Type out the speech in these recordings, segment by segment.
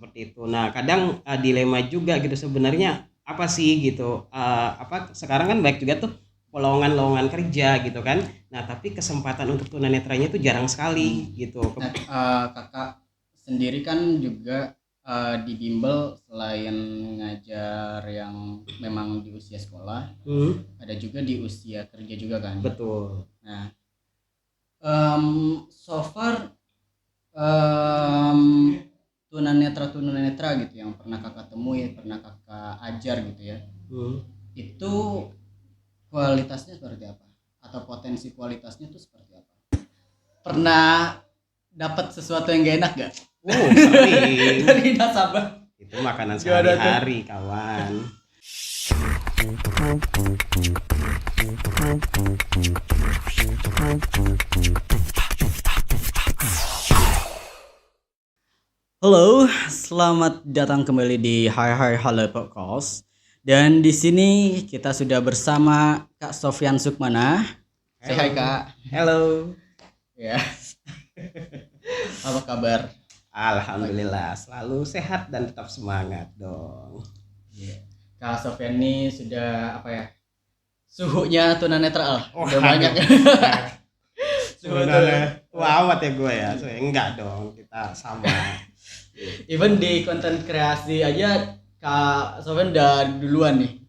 seperti itu. Nah, kadang dilema juga gitu sebenarnya apa sih gitu. Apa sekarang kan banyak juga tuh lowongan-lowongan kerja gitu kan. Nah, tapi kesempatan untuk tunanetranya itu jarang Hmm. sekali gitu. Nah, kakak sendiri kan juga di bimbel selain ngajar yang memang di usia sekolah, Hmm, ada juga di usia kerja juga kan. betul. Nah, so far em, tunanetra gitu yang pernah kakak temui, pernah kakak ajar gitu ya, Hmm. itu kualitasnya seperti apa? Atau potensi kualitasnya itu seperti apa? Pernah dapat sesuatu yang gak enak gak? Sering. Dari nasabah. Itu makanan Gimana tuh? sehari-hari, kawan. Halo, selamat datang kembali di Hai Hai Halo Podcast. Dan di sini kita sudah bersama Kak Sofyan Sukmana. Say Halo. hi Kak. Halo. Ya, apa kabar? Alhamdulillah, selalu sehat dan tetap semangat dong. Yeah. Kak Sofyan ini sudah apa ya? Suhunya tunanetra udah Waduh. banyak. Suhu tuh. Sebenarnya tua amat ya gue ya. So, enggak dong, kita sama. Even di konten kreasi aja Kak Sofyan udah duluan nih.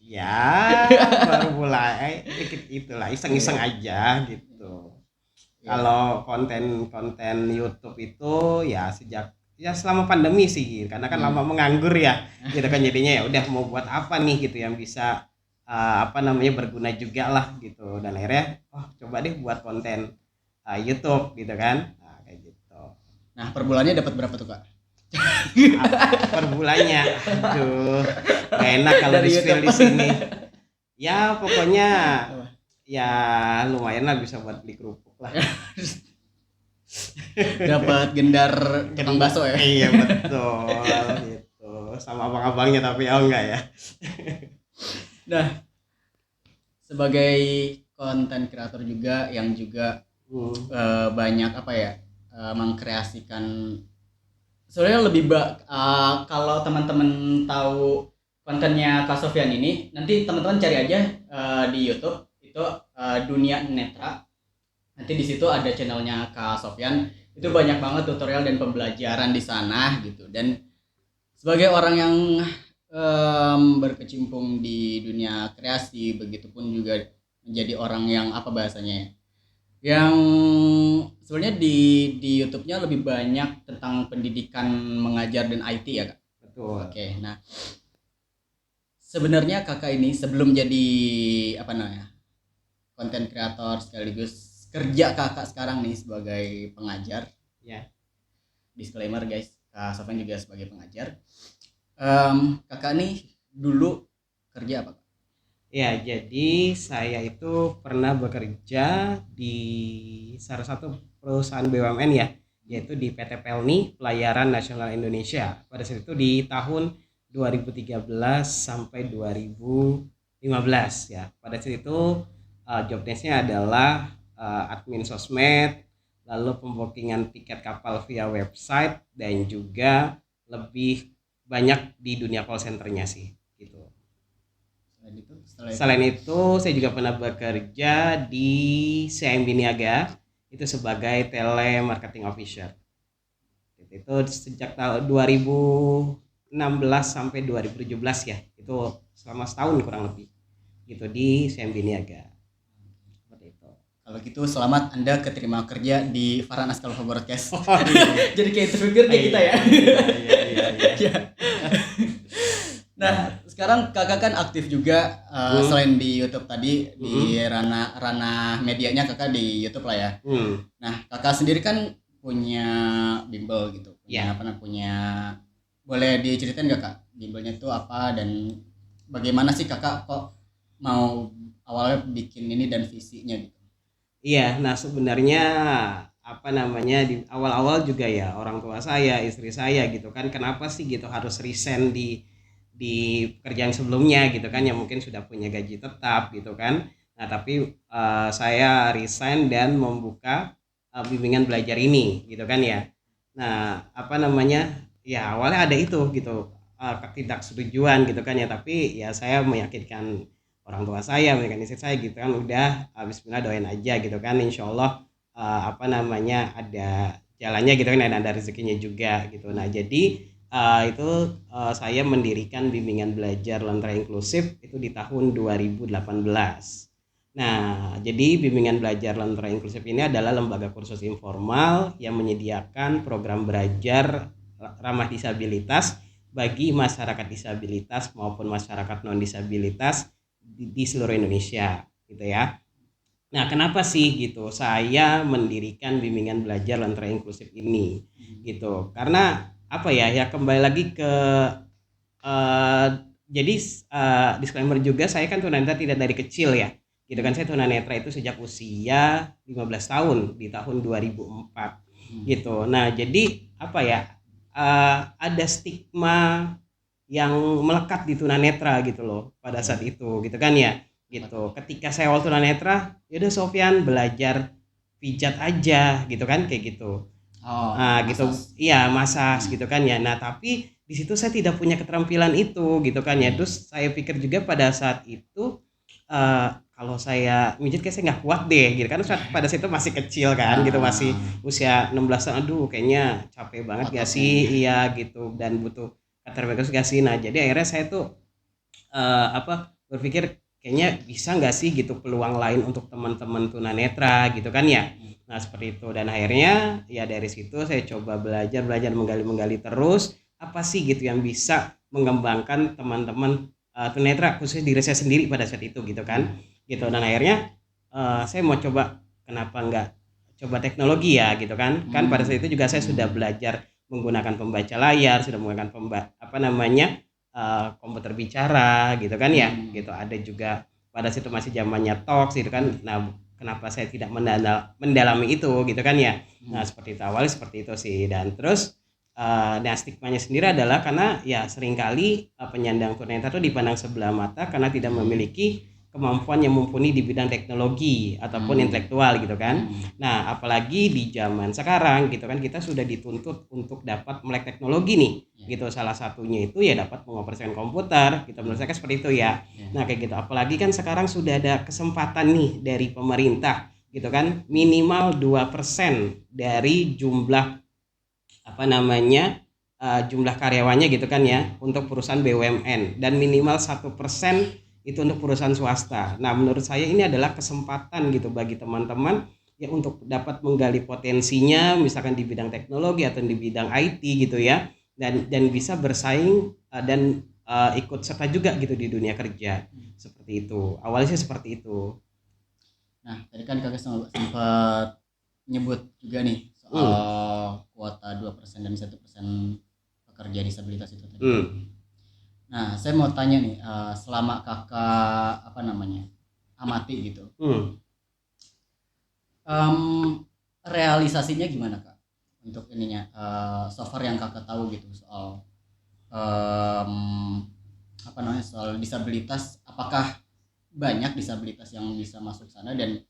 Ya, baru mulai dikit itulah, iseng-iseng aja gitu. Ya. Kalau konten-konten YouTube itu ya sejak ya selama pandemi sih, karena kan lama menganggur ya, gitu kan jadinya ya udah mau buat apa nih gitu yang bisa apa namanya berguna juga lah gitu, dan akhirnya coba deh buat konten YouTube gitu kan, nah, kayak gitu. Nah, per bulannya dapat berapa tuh Kak? Per bulannya, aduh, gak enak kalau Dari di spill di YouTube. sini. Ya pokoknya ya lumayan lah bisa buat beli kerupuk lah. Dapat gendar tukang bakso ya. Iya betul gitu. Sama abang-abangnya tapi enggak ya. Nah, sebagai konten kreator juga yang juga banyak apa ya, mengkreasikan sebenarnya lebih kalau teman-teman tahu kontennya Kak Sofyan ini, nanti teman-teman cari aja di YouTube itu Dunia Netra. Nanti di situ ada channelnya Kak Sofyan. Itu banyak banget tutorial dan pembelajaran di sana gitu. Dan sebagai orang yang berkecimpung di dunia kreasi, begitupun juga menjadi orang yang apa bahasanya ya, yang sebenarnya di YouTube-nya lebih banyak tentang pendidikan mengajar dan IT ya Kak. Betul. Oke, nah sebenarnya kakak ini sebelum jadi apa namanya konten kreator sekaligus kerja kakak sekarang nih sebagai pengajar. Ya. Disclaimer guys, Kak Sofyan juga sebagai pengajar. Kakak nih dulu kerja apa? Ya, jadi saya itu pernah bekerja di salah satu perusahaan BUMN ya, yaitu di PT Pelni Pelayaran Nasional Indonesia. Pada saat itu di tahun 2013 sampai 2015 ya. Pada saat itu job desk-nya adalah admin sosmed, lalu pembookingan tiket kapal via website, dan juga lebih banyak di dunia call center-nya sih gitu. Selain itu saya juga pernah bekerja di CIMB Niaga itu sebagai telemarketing officer. Itu sejak tahun 2016 sampai 2017 ya. Itu selama setahun kurang lebih. Gitu di CIMB Niaga. Seperti itu. Kalau gitu selamat Anda keterima kerja di Farhan Askalova Broadcast. Oh, iya. Jadi kayak interviewer kayak kita ya. Iya. Nah, sekarang kakak kan aktif juga selain di YouTube tadi di ranah medianya kakak di YouTube lah ya. Nah, kakak sendiri kan punya bimbel gitu. Punya boleh diceritain gak Kak? Bimbelnya itu apa dan bagaimana sih kakak kok mau awalnya bikin ini dan visinya gitu? Iya, nah sebenarnya apa namanya di awal-awal juga ya orang tua saya, istri saya gitu kan, kenapa sih gitu harus resign di pekerjaan sebelumnya gitu kan, yang mungkin sudah punya gaji tetap gitu kan. Nah tapi saya resign dan membuka bimbingan belajar ini gitu kan ya. Nah apa namanya ya awalnya ada itu gitu, ketidaksetujuan gitu kan ya, tapi ya saya meyakinkan orang tua saya, meyakinkan istri saya gitu kan, udah bismillah doain aja gitu kan, insya Allah apa namanya ada jalannya gitu kan, ada rezekinya juga gitu. Nah jadi itu saya mendirikan bimbingan belajar Lentera Inklusif itu di tahun 2018. Nah, jadi bimbingan belajar Lentera Inklusif ini adalah lembaga kursus informal yang menyediakan program belajar ramah disabilitas bagi masyarakat disabilitas maupun masyarakat non disabilitas di seluruh Indonesia gitu ya. Nah, kenapa sih gitu saya mendirikan bimbingan belajar Lentera Inklusif ini gitu? Karena apa ya? Ya kembali lagi ke eh, jadi disclaimer juga, saya kan tunanetra tidak dari kecil ya. Gitu kan, saya tunanetra itu sejak usia 15 tahun di tahun 2004 gitu. Nah, jadi apa ya? Ada stigma yang melekat di tunanetra gitu loh pada saat itu gitu kan ya, gitu. Ketika saya awal tunanetra, yaudah Sofyan belajar pijat aja gitu kan, kayak gitu. Oh, Gitu, massage. iya massage gitu kan ya. Nah tapi di situ saya tidak punya keterampilan itu gitu kan ya. Terus saya pikir juga pada saat itu kalau saya mijit kayak saya nggak kuat deh gitu kan. Pada saat itu masih kecil kan gitu, masih usia 16 tahun. Aduh kayaknya capek banget gak Ototnya. sih, iya gitu, dan butuh keterampilan gak sih. Nah jadi akhirnya saya tuh berpikir kayaknya bisa nggak sih gitu peluang lain untuk teman-teman tunanetra gitu kan ya. Nah seperti itu, dan akhirnya ya dari situ saya coba belajar belajar menggali terus apa sih gitu yang bisa mengembangkan teman-teman tunanetra, khususnya diri saya sendiri pada saat itu gitu kan, gitu. Dan akhirnya saya mau coba, kenapa nggak coba teknologi ya gitu kan. Kan pada saat itu juga saya sudah belajar menggunakan pembaca layar, sudah menggunakan apa namanya komputer bicara gitu kan ya, gitu. Ada juga pada situ masih zamannya talks gitu kan. Nah kenapa saya tidak mendalami itu gitu kan ya. Nah seperti itu, awalnya seperti itu sih. Dan terus nah stigmanya sendiri adalah karena ya seringkali penyandang tunanetra itu dipandang sebelah mata karena tidak memiliki kemampuan yang mumpuni di bidang teknologi ataupun intelektual gitu kan. Nah apalagi di zaman sekarang gitu kan, kita sudah dituntut untuk dapat melek teknologi nih gitu. Salah satunya itu ya dapat mengoperasikan komputer gitu, menurut saya seperti itu ya. Nah kayak gitu, apalagi kan sekarang sudah ada kesempatan nih dari pemerintah gitu kan, minimal 2% dari jumlah apa namanya jumlah karyawannya gitu kan ya untuk perusahaan BUMN, dan minimal 1% itu untuk perusahaan swasta. Nah menurut saya ini adalah kesempatan gitu bagi teman-teman ya untuk dapat menggali potensinya misalkan di bidang teknologi atau di bidang IT gitu ya, dan bisa bersaing dan ikut serta juga gitu di dunia kerja. Seperti itu awalnya sih, seperti itu. Nah, tadi kan kakak sempat nyebut juga nih soal kuota 2% dan 1% pekerja disabilitas itu tadi. Nah, saya mau tanya nih, selama kakak apa namanya amati gitu, realisasinya gimana kak untuk ininya, so far yang kakak tahu gitu soal apa namanya soal disabilitas, apakah banyak disabilitas yang bisa masuk sana, dan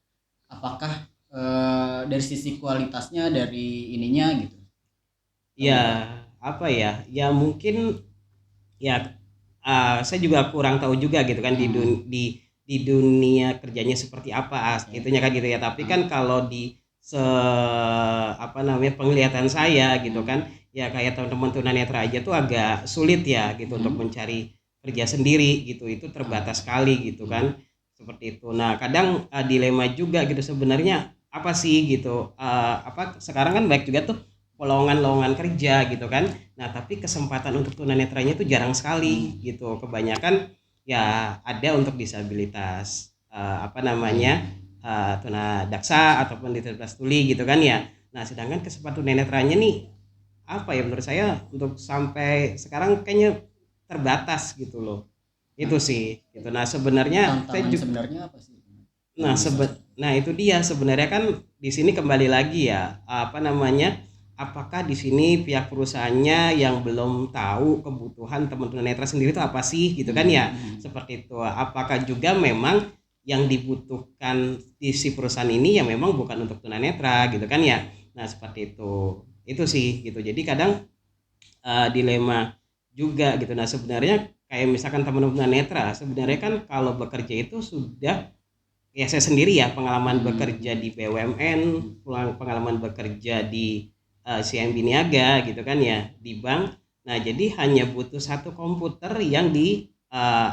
apakah dari sisi kualitasnya dari ininya gitu. Ya apa ya, ya mungkin ya saya juga kurang tahu juga gitu kan di dunia kerjanya seperti apa itunya kan gitu ya. Tapi kan kalau di apa namanya penglihatan saya gitu kan ya, kayak teman-teman tunanetra aja tuh agak sulit ya gitu untuk mencari kerja sendiri gitu, itu terbatas sekali gitu kan, seperti itu. Nah kadang dilema juga gitu sebenarnya, apa sih gitu apa sekarang kan baik juga tuh lowongan kerja gitu kan. Nah tapi kesempatan untuk tunanetranya itu jarang sekali gitu, kebanyakan ya ada untuk disabilitas apa namanya tunadaksa ataupun disabilitas tuli gitu kan ya. Nah sedangkan kesempatan tunanetranya nih apa ya, menurut saya untuk sampai sekarang kayaknya terbatas gitu loh. Itu sih gitu. Nah sebenarnya saya Tantangan juga, sebenarnya apa sih nah nah itu dia sebenarnya kan, di sini kembali lagi ya apa namanya, apakah di sini pihak perusahaannya yang belum tahu kebutuhan teman tunanetra sendiri itu apa sih gitu kan ya. Seperti itu, apakah juga memang yang dibutuhkan di si perusahaan ini ya memang bukan untuk tunanetra gitu kan ya. Nah seperti itu sih gitu. Jadi kadang dilema juga gitu. Nah sebenarnya kayak misalkan teman-teman netra, sebenarnya kan kalau bekerja itu sudah, ya saya sendiri ya pengalaman bekerja di BUMN, pengalaman bekerja di CIMB Niaga gitu kan ya, di bank. Nah jadi hanya butuh satu komputer yang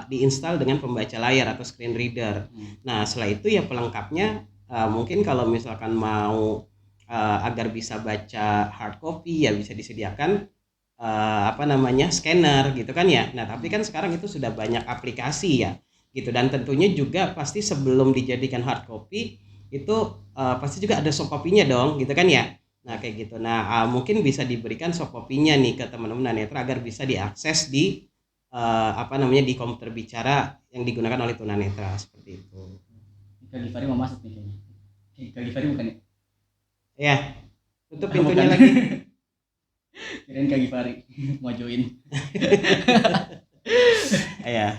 diinstal dengan pembaca layar atau screen reader. Nah setelah itu ya pelengkapnya mungkin kalau misalkan mau agar bisa baca hard copy ya bisa disediakan scanner gitu kan ya. Nah tapi kan sekarang itu sudah banyak aplikasi ya gitu, dan tentunya juga pasti sebelum dijadikan hard copy itu pasti juga ada soft copy-nya dong gitu kan ya. Nah kayak gitu. Nah mungkin bisa diberikan soft copy-nya nih ke teman-teman tunanetra agar bisa diakses di di komputer bicara yang digunakan oleh tunanetra seperti itu. Kak Givari mau masuk nih kayaknya. Kak Givari bukan ya? Ya, tutup pintunya lagi. Kirain Kak Givari mau join. Iya.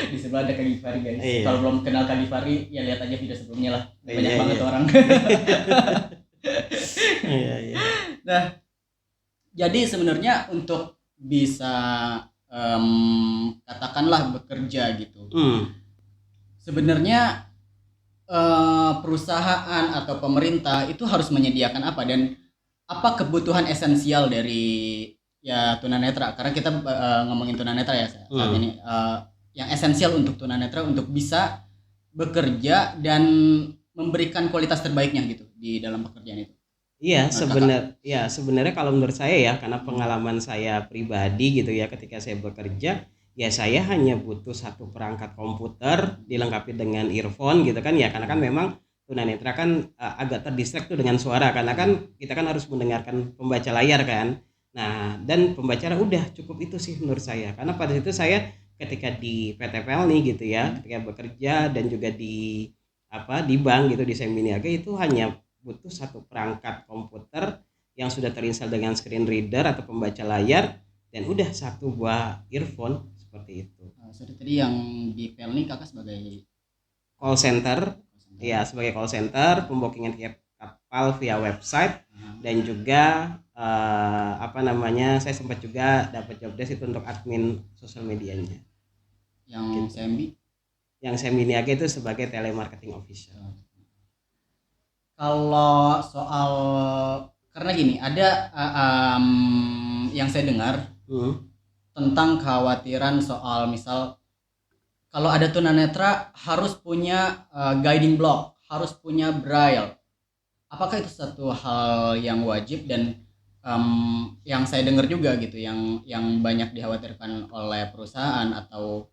Di sebelah ada Kak Givari guys. Iya. Kalau belum kenal Kak Givari ya lihat aja video sebelumnya lah. Banyak Iya, banget iya. orang. Iya, iya. Nah, jadi sebenarnya untuk bisa katakanlah bekerja gitu. Sebenarnya perusahaan atau pemerintah itu harus menyediakan apa dan apa kebutuhan esensial dari ya tunanetra, karena kita ngomongin tunanetra ya saat ini, yang esensial untuk tunanetra untuk bisa bekerja dan memberikan kualitas terbaiknya gitu di dalam pekerjaan itu. Iya, sebenarnya kalau menurut saya ya, karena pengalaman saya pribadi gitu ya, ketika saya bekerja ya saya hanya butuh satu perangkat komputer dilengkapi dengan earphone gitu kan ya, karena kan memang tunanetra kan agak terdistract tuh dengan suara, karena kan kita kan harus mendengarkan pembaca layar kan. Nah dan pembaca udah cukup itu sih menurut saya, karena pada itu saya ketika di PT PL nih gitu ya, ketika bekerja dan juga di bank gitu di CIMB Niaga itu hanya butuh satu perangkat komputer yang sudah terinstal dengan screen reader atau pembaca layar dan udah satu buah earphone seperti itu. Sorry, tadi yang di PL ini kakak sebagai call center. Ya, sebagai call center, pembookingan kapal via website dan juga saya sempat juga dapat job desk itu untuk admin sosial medianya. Yang CIMB? Yang CIMB Niaga itu sebagai telemarketing officer. Kalau soal, karena gini, ada yang saya dengar tentang kekhawatiran soal misal kalau ada tunanetra harus punya guiding block, harus punya braille. Apakah itu satu hal yang wajib dan yang saya dengar juga gitu, yang banyak dikhawatirkan oleh perusahaan atau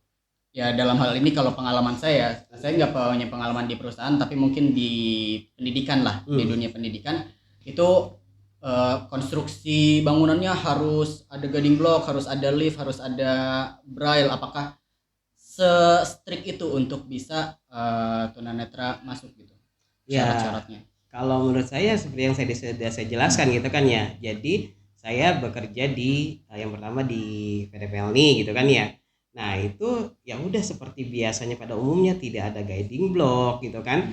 ya dalam hal ini kalau pengalaman saya nggak punya pengalaman di perusahaan tapi mungkin di pendidikan lah, di dunia pendidikan itu konstruksi bangunannya harus ada guiding block, harus ada lift, harus ada braille. Apakah se-strict itu untuk bisa tunanetra masuk gitu syarat-syaratnya? Kalau menurut saya seperti yang sudah saya jelaskan gitu kan ya, jadi saya bekerja di yang pertama di PT PL nih gitu kan ya. Nah itu ya udah seperti biasanya pada umumnya, tidak ada guiding block gitu kan,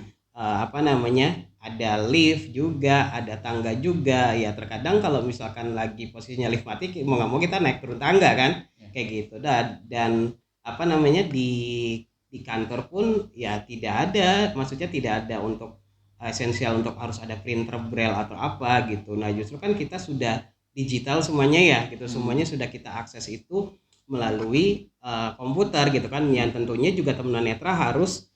ada lift juga, ada tangga juga ya. Terkadang kalau misalkan lagi posisinya lift mati mau nggak mau kita naik turun tangga kan, kayak gitu. Dan di kantor pun ya tidak ada, maksudnya tidak ada untuk esensial untuk harus ada printer braille atau apa gitu. Nah justru kan kita sudah digital semuanya ya gitu, semuanya sudah kita akses itu melalui komputer gitu kan, yang tentunya juga tunanetra harus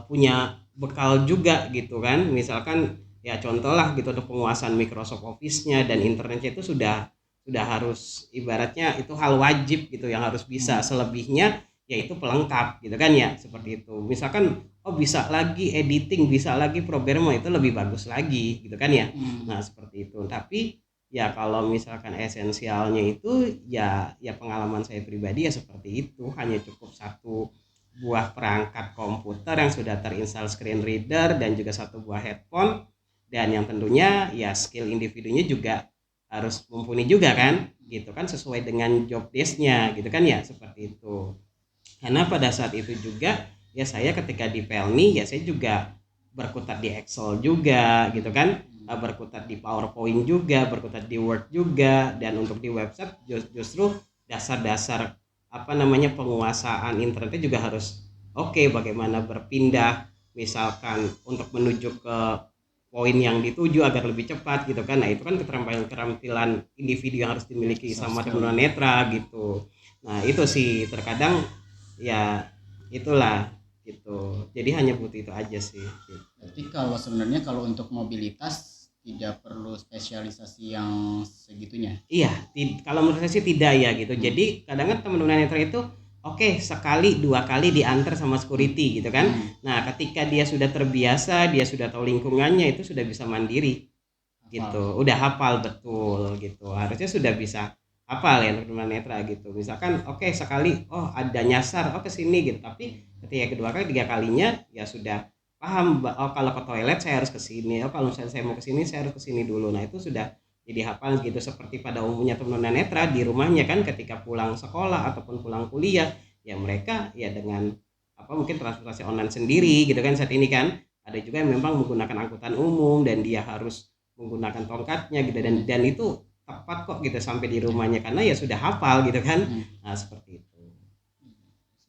punya bekal juga gitu kan. Misalkan ya contoh lah gitu untuk penguasaan Microsoft Office-nya dan internetnya itu sudah harus, ibaratnya itu hal wajib gitu yang harus bisa. Selebihnya yaitu pelengkap gitu kan ya, seperti itu. Misalkan bisa lagi editing, bisa lagi programmer, itu lebih bagus lagi gitu kan ya. Nah seperti itu. Tapi ya kalau misalkan esensialnya itu ya pengalaman saya pribadi ya seperti itu, hanya cukup satu buah perangkat komputer yang sudah terinstall screen reader dan juga satu buah headphone, dan yang tentunya ya skill individunya juga harus mumpuni juga kan gitu kan, sesuai dengan job desk-nya gitu kan ya, seperti itu. Karena pada saat itu juga ya saya ketika di PEL nih ya saya juga berkutat di Excel juga gitu kan, berkutat di PowerPoint juga, berkutat di Word juga, dan untuk di website justru dasar-dasar penguasaan internetnya juga harus oke, bagaimana berpindah misalkan untuk menuju ke poin yang dituju agar lebih cepat gitu kan. Nah itu kan keterampilan individu yang harus dimiliki sama tunanetra gitu. Nah itu sih terkadang ya itulah gitu, jadi hanya butuh itu aja sih gitu. Berarti kalau sebenarnya kalau untuk mobilitas tidak perlu spesialisasi yang segitunya. Iya, kalau menurut saya sih tidak ya gitu. Jadi kadang kan teman tunanetra itu oke, sekali 2 kali diantar sama security gitu kan. Nah ketika dia sudah terbiasa, dia sudah tahu lingkungannya, itu sudah bisa mandiri gitu, udah hafal betul gitu, harusnya sudah bisa hafal ya untuk tunanetra gitu. Misalkan oke, sekali ada nyasar ke sini gitu, tapi ketika kedua kali, 3 kalinya ya sudah paham, kalau ke toilet saya harus ke sini, kalau misalnya saya mau ke sini saya harus ke sini dulu. Nah itu sudah jadi hafal gitu, seperti pada umumnya tunanetra di rumahnya kan, ketika pulang sekolah ataupun pulang kuliah ya mereka ya dengan mungkin transportasi online sendiri gitu kan. Saat ini kan ada juga yang memang menggunakan angkutan umum dan dia harus menggunakan tongkatnya gitu, dan itu tepat kok gitu sampai di rumahnya karena ya sudah hafal gitu kan. Nah seperti itu.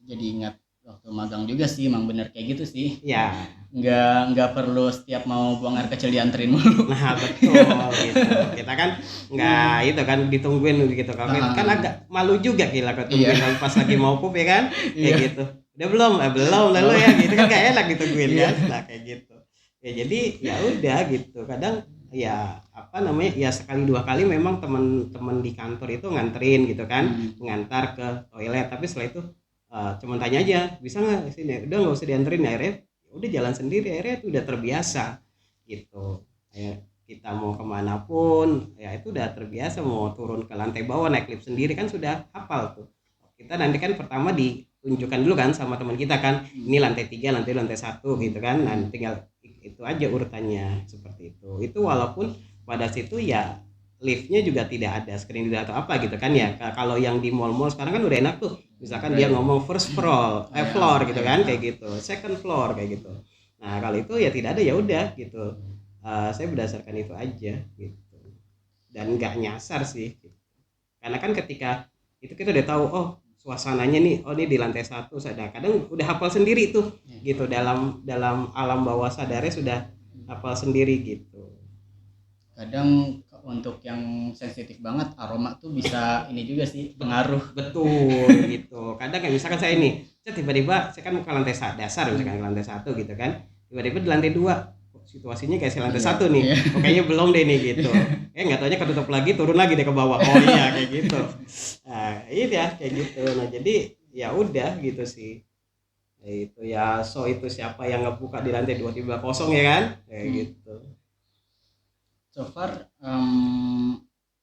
Jadi ingat waktu magang juga sih, emang bener kayak gitu sih ya, nggak perlu setiap mau buang air kecil dianterin mulu. nah betul gitu, kita kan nggak itu kan ditungguin gitu kan. Kan agak malu juga gila kalau tungguin pas lagi mau pup ya kan, kayak gitu, udah belum belum lalu ya gitu kan, gak enak ditungguin kan. Nah kayak gitu ya, jadi ya udah gitu, kadang ya ya sekali 2 kali memang teman-teman di kantor itu nganterin gitu kan, ngantar ke toilet, tapi setelah itu cuman tanya aja bisa nggak sini, udah nggak usah dianterin, akhirnya udah jalan sendiri, akhirnya itu udah terbiasa gitu. Kayak kita mau kemana pun ya itu udah terbiasa, mau turun ke lantai bawah naik lift sendiri kan sudah hafal tuh. Kita nanti kan pertama ditunjukkan dulu kan sama teman kita kan, ini lantai 3, lantai 1 gitu kan. Nah tinggal itu aja urutannya seperti itu walaupun pada situ ya liftnya juga tidak ada screen atau apa gitu kan ya. Kalau yang di mall-mall sekarang kan udah enak tuh, misalkan dia ngomong first floor gitu kan, kayak gitu, second floor kayak gitu. Nah kalau itu ya tidak ada, ya udah gitu. Saya berdasarkan itu aja gitu, dan nggak nyasar sih gitu. Karena kan ketika itu kita udah tahu suasananya nih, ini di lantai 1, saya kadang udah hafal sendiri tuh gitu, dalam alam bawah sadarnya sudah hafal sendiri gitu. Kadang untuk yang sensitif banget aroma tuh bisa ini juga sih pengaruh. Betul gitu. Kadang kayak misalkan saya ini, tiba-tiba saya kan mau ke lantai dasar, misalkan ke lantai 1 gitu kan, tiba-tiba di lantai 2 situasinya kayak si lantai 1 nih, kayaknya belum deh nih gitu. Nggak taunya ketutup lagi, turun lagi deh ke bawah. Oh iya kayak gitu. Nah ini ya kayak gitu. Nah jadi ya udah gitu sih. Itu ya, itu siapa yang ngebuka di lantai 2 tiba kosong ya kan, kayak gitu. So far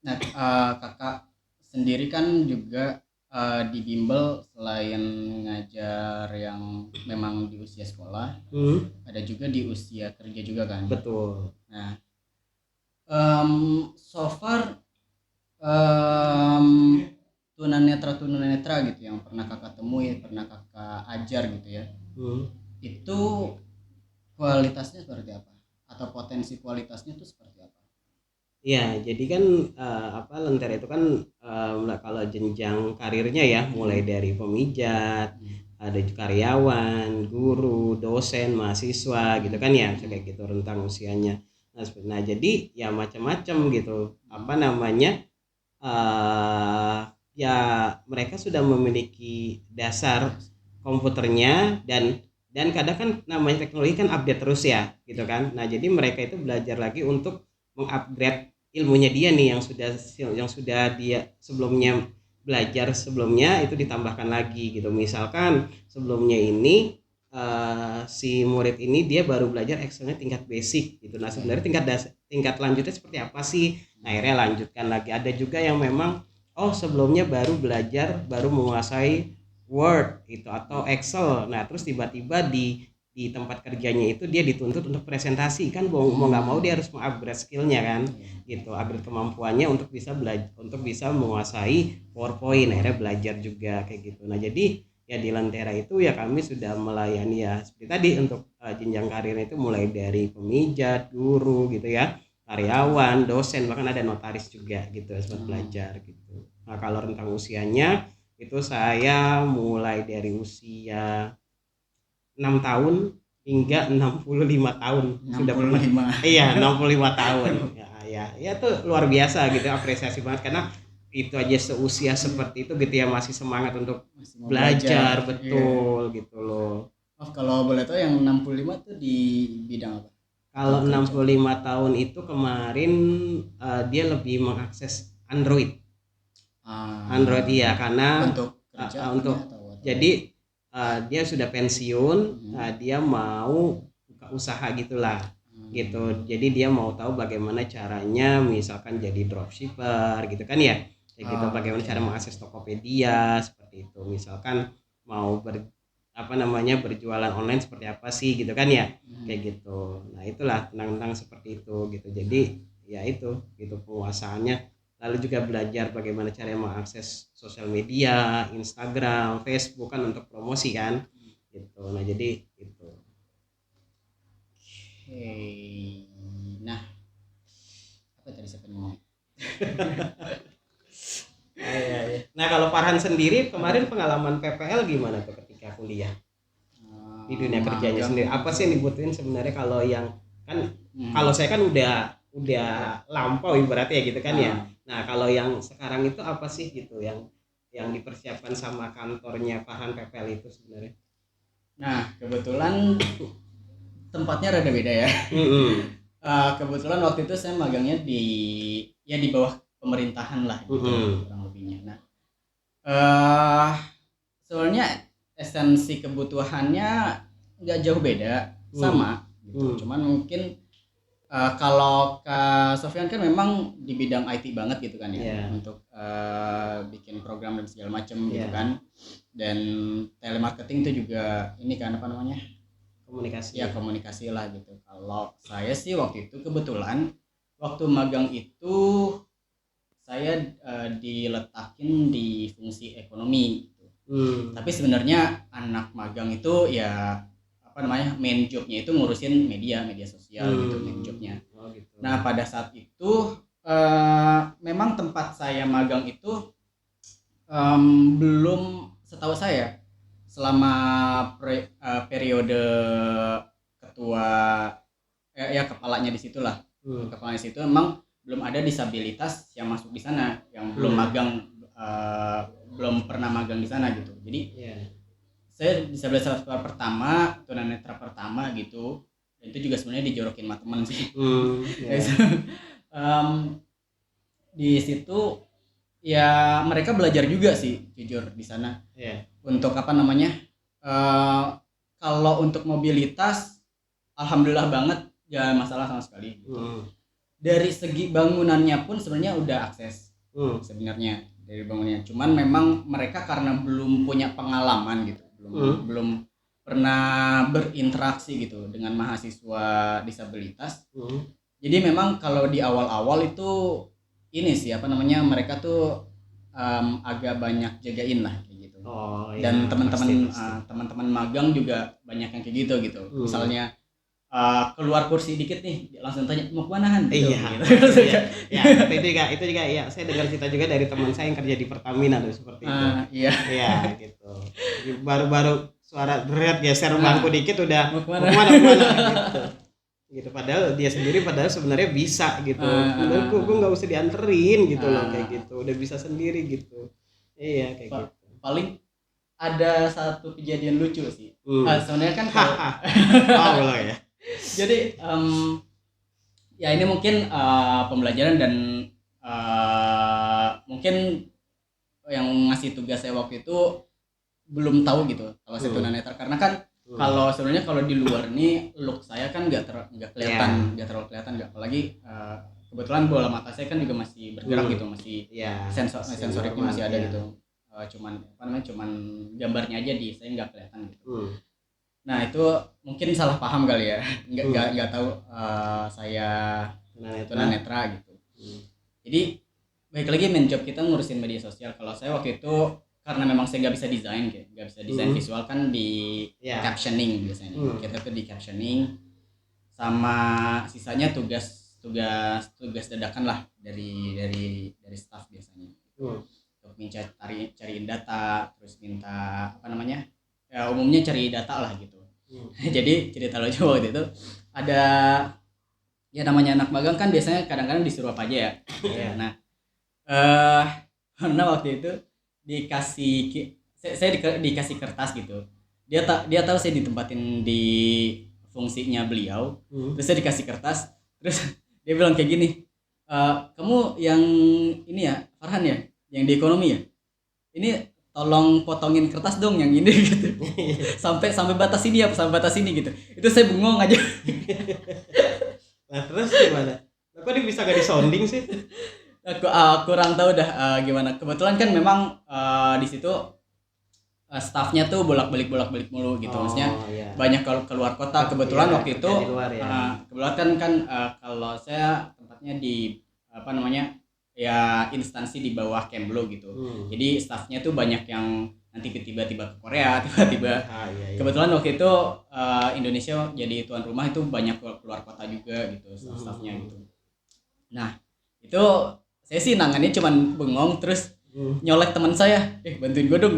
kakak sendiri kan juga di bimbel selain ngajar yang memang di usia sekolah, ada juga di usia kerja juga kan. Betul. Nah so far tunanetra gitu yang pernah kakak temui, pernah kakak ajar gitu ya, itu kualitasnya seperti apa atau potensi kualitasnya itu seperti apa? Ya, jadi kan Lentera itu kan kalau jenjang karirnya ya mulai dari pemijat, ada karyawan, guru, dosen, mahasiswa gitu kan ya, kayak gitu rentang usianya. Nah jadi ya macam-macam gitu, ya mereka sudah memiliki dasar komputernya, dan kadang kan namanya teknologi kan update terus ya gitu kan. Nah jadi mereka itu belajar lagi untuk mengupgrade ilmunya dia nih, yang sudah dia sebelumnya belajar sebelumnya itu ditambahkan lagi gitu. Misalkan sebelumnya ini si murid ini dia baru belajar Excelnya tingkat basic gitu. Nah sebenarnya tingkat lanjutnya seperti apa sih? Nah akhirnya lanjutkan lagi. Ada juga yang memang sebelumnya baru menguasai Word itu atau Excel. Nah terus tiba-tiba di tempat kerjanya itu dia dituntut untuk presentasi kan, mau nggak mau dia harus mengupgrade skillnya kan gitu, upgrade kemampuannya untuk bisa menguasai PowerPoint. Akhirnya belajar juga kayak gitu. Nah jadi ya di Lentera itu ya kami sudah melayani ya seperti tadi untuk jenjang karirnya itu mulai dari pemijat, guru gitu ya, karyawan, dosen, bahkan ada notaris juga gitu sempat belajar gitu. Nah kalau rentang usianya itu saya mulai dari usia 6 tahun hingga 65 tahun sudah pernah. 65. Iya, 65 tahun. Ya tuh luar biasa gitu, apresiasi banget karena itu aja seusia seperti itu gitu ya masih semangat untuk Masih mau belajar, iya. betul gitu loh. Kalau boleh tahu yang 65 tuh di bidang apa? Kalau 65 tahun itu kemarin dia lebih mengakses Android. Android ya karena untuk kerja untuk jadi dia sudah pensiun, dia mau buka usaha gitulah gitu. Jadi dia mau tahu bagaimana caranya misalkan jadi dropshipper gitu kan ya. Kayak gitu bagaimana cara mengakses Tokopedia seperti itu. Misalkan mau berjualan online seperti apa sih gitu kan ya. Kayak gitu. Nah, itulah tentang seperti itu gitu. Jadi ya itu gitu penguasaannya. Lalu juga belajar bagaimana cara mengakses sosial media, Instagram, Facebook kan untuk promosi kan gitu. Nah jadi itu. Nah apa tadi saya ngomong? Nah kalau Farhan sendiri kemarin pengalaman PPL gimana tuh ketika kuliah di dunia kerjanya sendiri? Apa sih yang dibutuhin sebenarnya kalau yang kan kalau saya kan udah lampau ibaratnya gitu kan ya. Nah kalau yang sekarang itu apa sih gitu yang dipersiapkan sama kantornya Farhan PPL itu sebenarnya? Nah kebetulan tempatnya rada beda ya. Kebetulan waktu itu saya magangnya di bawah pemerintahan lah gitu, kurang lebihnya. Nah sebenarnya esensi kebutuhannya nggak jauh beda, sama gitu. Cuman mungkin kalau Kak Sofyan kan memang di bidang IT banget gitu kan ya, untuk bikin program dan segala macam gitu kan. Dan telemarketing itu juga ini kan apa namanya? Komunikasi. Ya komunikasi lah gitu. Kalau saya sih waktu itu kebetulan waktu magang itu saya diletakin di fungsi ekonomi gitu. Tapi sebenarnya anak magang itu ya apa namanya main jobnya itu ngurusin media sosial gitu main jobnya. Gitu. Nah pada saat itu memang tempat saya magang itu belum setahu saya selama periode ketua kepalanya di situlah. Kepalanya di situ emang belum ada disabilitas yang masuk di sana, yang belum magang, belum pernah magang di sana gitu. Jadi saya disabilitas pertama, tunanetra pertama gitu. Dan itu juga sebenarnya dijorokin sama teman sih. Di situ ya mereka belajar juga sih jujur di sana. Untuk apa namanya? Kalau untuk mobilitas, alhamdulillah banget gak masalah sama sekali. Gitu. Dari segi bangunannya pun sebenarnya udah akses sebenarnya dari bangunannya. Cuman memang mereka karena belum punya pengalaman gitu, belum pernah berinteraksi gitu dengan mahasiswa disabilitas. Jadi memang kalau di awal-awal itu ini sih apa namanya mereka tuh agak banyak jagain lah kayak gitu. Dan teman-teman magang juga banyak yang kayak gitu. Misalnya keluar kursi dikit nih langsung tanya mau kemana gitu. Itu juga ya saya dengar cerita juga dari teman saya yang kerja di Pertamina tuh seperti itu. Iya gitu. Baru suara berat geser bangku dikit udah mau kemana gitu. Padahal dia sendiri sebenarnya bisa gitu. Gue nggak usah dianterin gitu loh kayak gitu. Udah bisa sendiri gitu. Iya kayak gitu. Paling ada satu kejadian lucu sih. Sebenarnya kan kalau ya. Jadi ya ini mungkin pembelajaran dan mungkin yang ngasih tugas saya waktu itu belum tahu gitu kalau saya tunanetra karena kan kalau sebenarnya kalau di luar nih look saya kan nggak kelihatan nggak terlalu kelihatan nggak apalagi kebetulan bola mata saya kan juga masih bergerak gitu masih sensoriknya masih ada gitu cuman gambarnya aja di saya nggak kelihatan gitu. Nah itu mungkin salah paham kali ya nggak tahu saya tunanetra gitu. Jadi baik lagi main job kita ngurusin media sosial. Kalau saya waktu itu karena memang saya nggak bisa desain visual kan di captioning biasanya kita tuh di captioning sama sisanya tugas tugas dadakan lah dari staff biasanya untuk cariin data, terus minta apa namanya, ya umumnya cari data lah gitu. Jadi cerita lucu waktu itu ada, ya namanya anak magang kan biasanya kadang-kadang disuruh apa aja ya. Nah karena waktu itu saya dikasih kertas gitu, dia tahu saya ditempatin di fungsinya beliau. Terus saya dikasih kertas, terus dia bilang kayak gini, kamu yang ini ya Farhan ya, yang di ekonomi ya, ini tolong potongin kertas dong yang ini gitu. sampai batas ini ya, sampai batas ini gitu. Itu saya bengong aja. Nah terus gimana? Kok dia bisa gak disounding sih? Aku kurang tahu dah gimana. Kebetulan kan memang di situ staffnya tuh bolak-balik mulu gitu. Maksudnya iya. banyak keluar kota. Kebetulan waktu itu luar, ya. kebetulan kan kalau saya tempatnya di apa namanya, ya instansi di bawah Kemlo gitu. Jadi staffnya tuh banyak yang nanti tiba-tiba ke Korea, tiba-tiba. Iya. Kebetulan waktu itu Indonesia jadi tuan rumah, itu banyak keluar kota juga gitu staffnya gitu. Nah itu saya sih nangannya cuman bengong, terus nyolek teman saya, bantuin gue dong.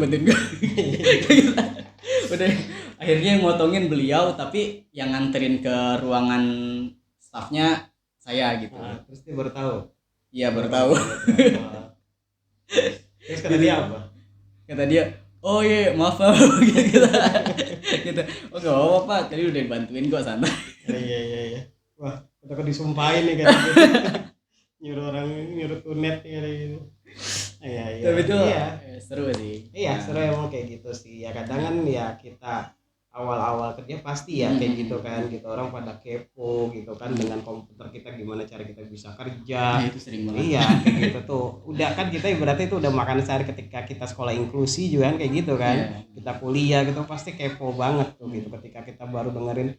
Udah akhirnya ngotongin beliau, tapi yang nganterin ke ruangan staffnya saya gitu. Terus dia baru tahu. Iya baru tahu. Terus kata dia apa? Kata dia, oh iya maaf gitu. Oh gak apa-apa, tadi udah bantuin kok, santai. Iya. Wah, takut disumpahin nih kan. nyuruh tunet kayak gitu. Iya. Tapi itu seru sih. Iya, seru emang kayak gitu sih. Ya kadang kan ya kita awal-awal kerja pasti ya kayak gitu kan, gitu orang pada kepo gitu kan dengan komputer kita, gimana cara kita bisa kerja. Itu sering banget. Iya kayak gitu tuh, udah kan kita ibaratnya itu udah makan sehari ketika kita sekolah inklusi juga kan kayak gitu kan. Kita kuliah gitu pasti kepo banget tuh gitu, ketika kita baru dengerin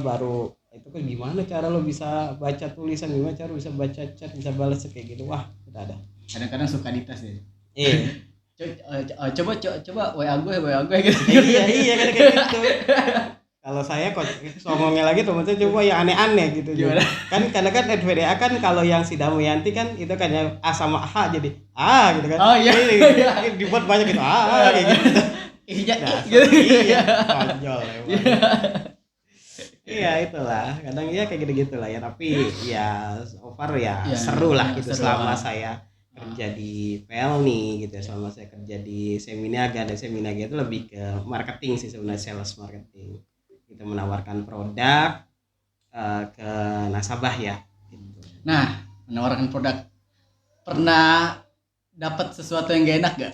baru itu kan gimana cara lo bisa baca tulisan, gimana cara bisa baca chat, bisa balas kayak gitu. Wah udah ada. Kadang-kadang suka dites ya. Coba WA gue gitu. Iya kan kayak gitu. Kalau saya kok ngomongnya lagi tuh maksudnya coba yang aneh-aneh gitu. Gimana? Kan karena kan NVDA kan kalau yang si Damayanti kan itu kan yang A sama H jadi gitu kan. Oh iya. Dibuat banyak gitu. Kayak gitu. Iya. Konyol emang. Iya itulah. Kadang ya kayak gitu-gitu lah ya, tapi ya so far ya seru lah gitu selama saya kerja di Pelni gitu ya, selama saya kerja di Seminaga. Dan Seminaga itu lebih ke marketing sih sebenarnya, sales marketing. Kita menawarkan produk ke nasabah ya gitu. Nah, menawarkan produk, pernah dapat sesuatu yang gak enak gak?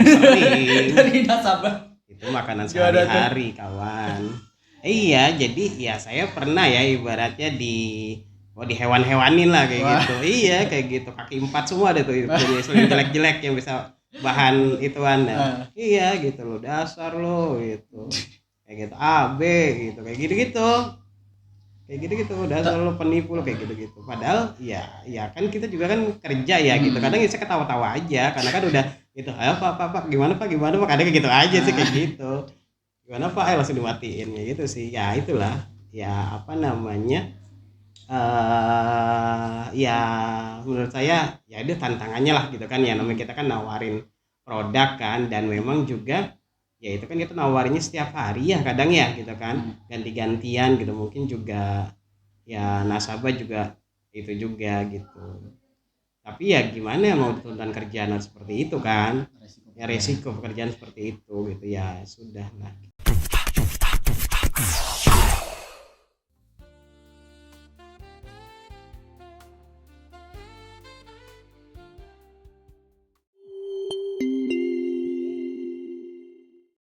Sering. Dari nasabah. Itu makanan sehari-hari kawan. Iya, jadi ya saya pernah ya ibaratnya dihewan-hewanin lah kayak gitu. Iya kayak gitu, kaki 4 semua deh tuh punya, selain jelek-jelek yang bisa bahan ituan. Iya gitu loh, dasar lo gitu. Kayak gitu A B gitu, kayak gitu dasar lo penipu lo kayak gitu. Padahal ya kan kita juga kan kerja ya gitu. Kadang saya ketawa-tawa aja karena kan udah gitu. Ayo Pak gimana Pak kadang kayak gitu aja sih kayak gitu. Gimana Pak, langsung dimatiin ya gitu sih. Ya itulah ya apa namanya, ya menurut saya ya itu tantangannya lah gitu kan ya, namanya kita kan nawarin produk kan, dan memang juga ya itu kan kita nawarinnya setiap hari ya kadang ya gitu kan, ganti-gantian gitu, mungkin juga ya nasabah juga itu juga gitu. Tapi ya gimana mau tuntutan kerjaan seperti itu kan, ya resiko pekerjaan seperti itu gitu ya, sudah lah.